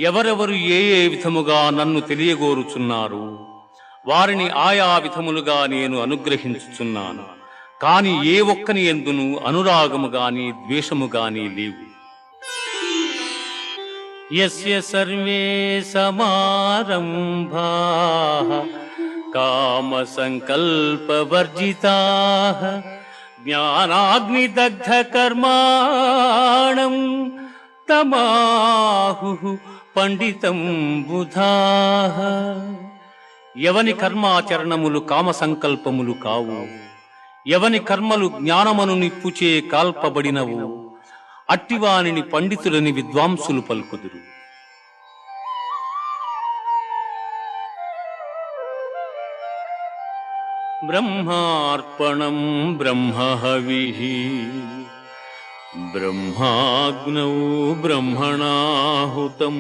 ఎవరెవరు ఏ ఏ విధముగా నన్ను తెలియగోరుచున్నారు వారిని ఆయా విధములుగా నేను అనుగ్రహించుచున్నాను. కాని ఏ ఒక్కని యందును అనురాగము గాని ద్వేషము గాని లేవు. యస్య సర్వే సమారంభాః కామ సంకల్ప వర్జితాః జ్ఞానాగ్నిదగ్ధ కర్మాణం తమాహుః పండితం బుధాః. ఎవని కర్మాచరణములు కామ సంకల్పములు కావు, ఎవని కర్మలు జ్ఞానమను నిప్పుచే కాల్పబడినవు, అట్టివానిని పండితులని విద్వాంసులు పలుకుదురు. బ్రహ్మార్పణం బ్రహ్మహవిః బ్రహ్మాగ్నౌ బ్రహ్మణాహుతం